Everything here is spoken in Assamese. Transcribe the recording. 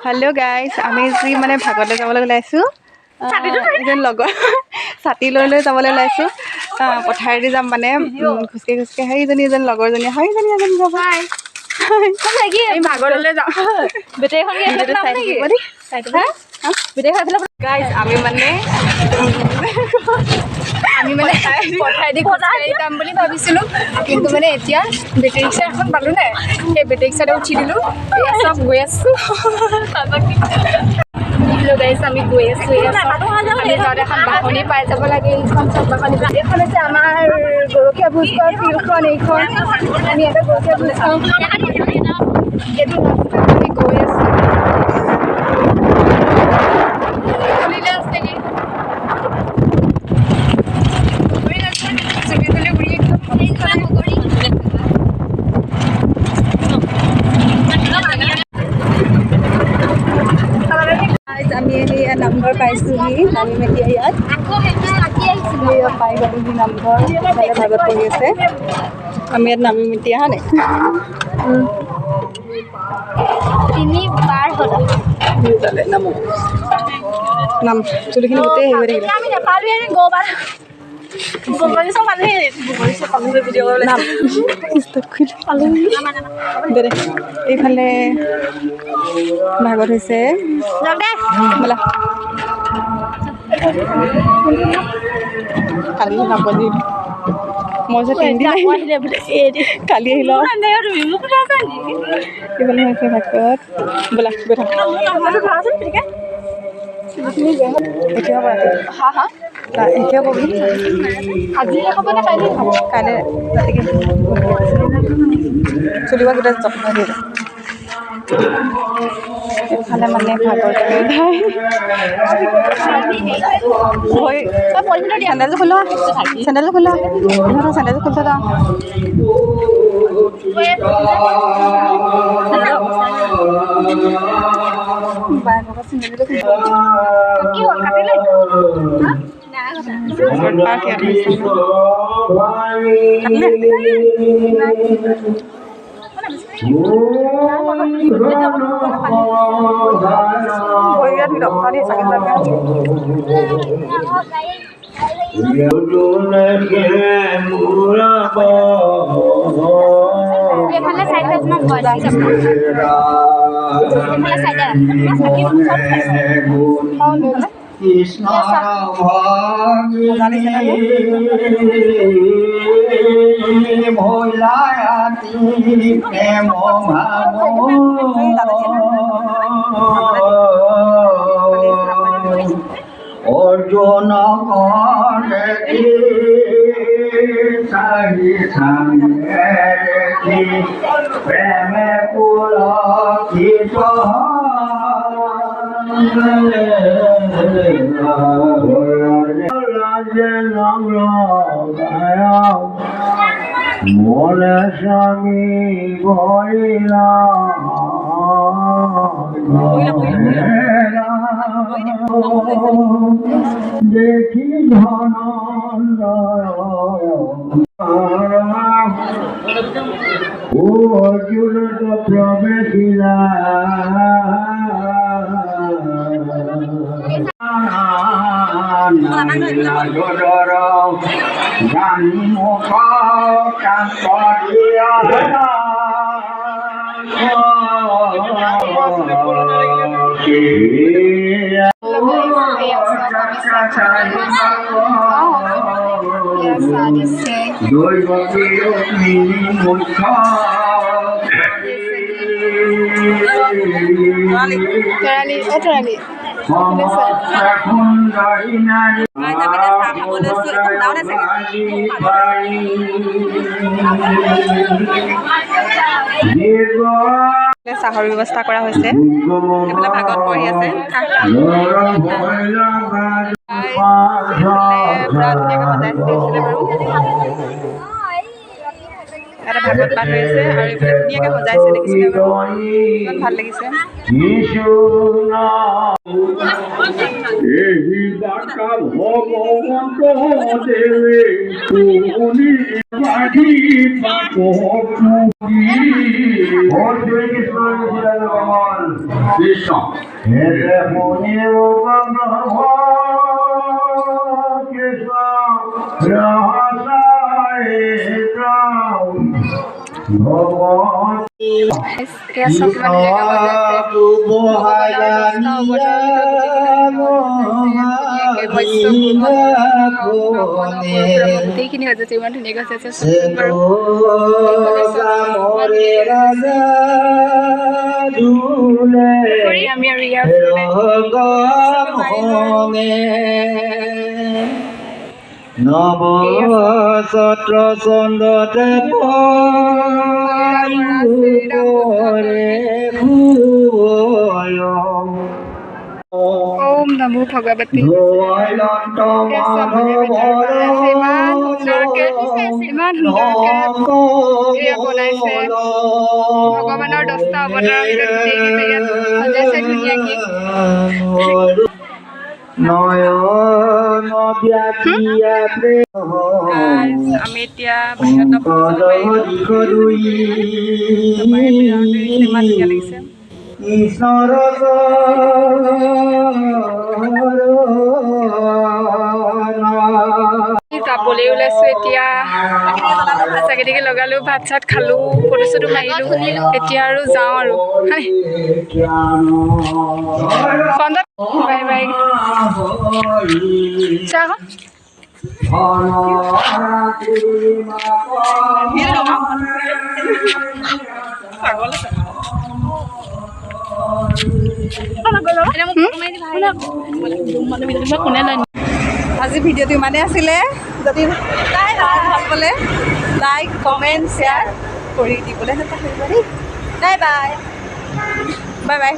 हेलो गाइस আমি যি মানে ভাগতে যাবলৈ ওলাইছো এজন লগৰ ছাতি লৈ যাবলৈ ওলাইছো পথাৰেদি যাম মানে খুচকে সেইজনী এজন লগৰজনী সেইজনী এজন যাব হাই লাগি এই ভাগৰলৈ যাওঁ বেটেখন কি আছে নাম নেকি হা বেটে খাইলে গাইস আমি মানে পথাৰেদি খোজকাঢ়ি যাম বুলি ভাবিছিলোঁ কিন্তু মানে এতিয়া বেটেৰী ৰিক্সা এখন পালোঁ নে সেই বেটেৰী ৰিক্সাতে উঠি দিলোঁ এয়া চব গৈ আছোঁ হেল্ল' গাইছ আমি গৈ আছোঁ আমি তাত এখন বাহনি পাই যাব লাগে এইখন চব বাহনি এইখন হৈছে আমাৰ গৰখীয়া ভোজ খোৱা ফিল্ডখন এইখন আমি এটা গৰখীয়া ভোজ খাওঁ এইটো আমি গৈ আছোঁ আমি নামঘৰ পাইছোঁহি নামি মেলি ইয়াত পাই গ'লোহি নামঘৰ ভাগত পঢ়ি আছে আমি ইয়াত নামি মেলি অহা নাই নাম চুলিখিনি গোটেই হেৰি হৈ থাকিলে এইফালে ভাগত হৈছে বোলা কালি নাপালি মই যে তিনিদিন কালি আহিল এইফালে হৈছে ভাগত বোলা এতিয়া হা হা এতিয়া ক'বি আজি হ'ব নে কাইলৈ হ'ব কাইলৈ ৰাতিকে চলিব গোটেই যত্ন দিয়ে এইফালে মানে ভাগৰ চেণ্ডেলযোৰ খোলো চেণ্ডেলযোৰ খোলো চেণ্ডেলযোৰ খুলি থৈ যাওঁ কৃষ্ণ ভৈলায়াতি প্ৰেম ভাৱ অৰ্জুন দেখি চাহি দেখি প্ৰেমে পুলকিত মোৰে স্বামী বলিলা দেখি ধনন্দ ও অৰ্জুন তো প্ৰবেশিলা জানি মুখ চাহৰ ব্যৱস্থা কৰা হৈছে এইফালে ভাগত পঢ়ি আছে এটা ভাগত পাঠ হৈ আছে আৰু এইফালে ধুনীয়াকৈ সজাইছে দেখিছিলে ইমান ভাল লাগিছে কৃষ্ণ হেতে শুনিব কৃষ্ণ ভগৱান এয়া চব গোটেইখিনি হৈ যাচ্ছে ইমান ধুনীয়াকৈ হৈছে আমি আৰু ইয়াৰ নৱ ছত্ৰ চন্দ্ৰতে ওম নমো ভগৱতী ইমান সুন্দৰকৈ এয়া বনাইছে ভগৱানৰ 10টা অৱতাৰৰ ভিতৰত গোটেইকেইটা ইয়াত সজাইছে ধুনীয়াকৈ আমি এতিয়া বাহিৰত ইমান ধুনীয়া লাগিছে যাবলৈ ওলাইছোঁ এতিয়া চাকি লগালোঁ ভাত চাত খালোঁ ফটো চটো মাৰিলোঁ এতিয়া আৰু যাওঁ আৰু বাই বাই চাহ আজি ভিডিঅ'টো ইমানেই আছিলে যদি ভাল পালে লাইক কমেণ্ট শ্বেয়াৰ কৰি দিবলৈ নাপাহৰিব দেই বাই বাই বাই বাই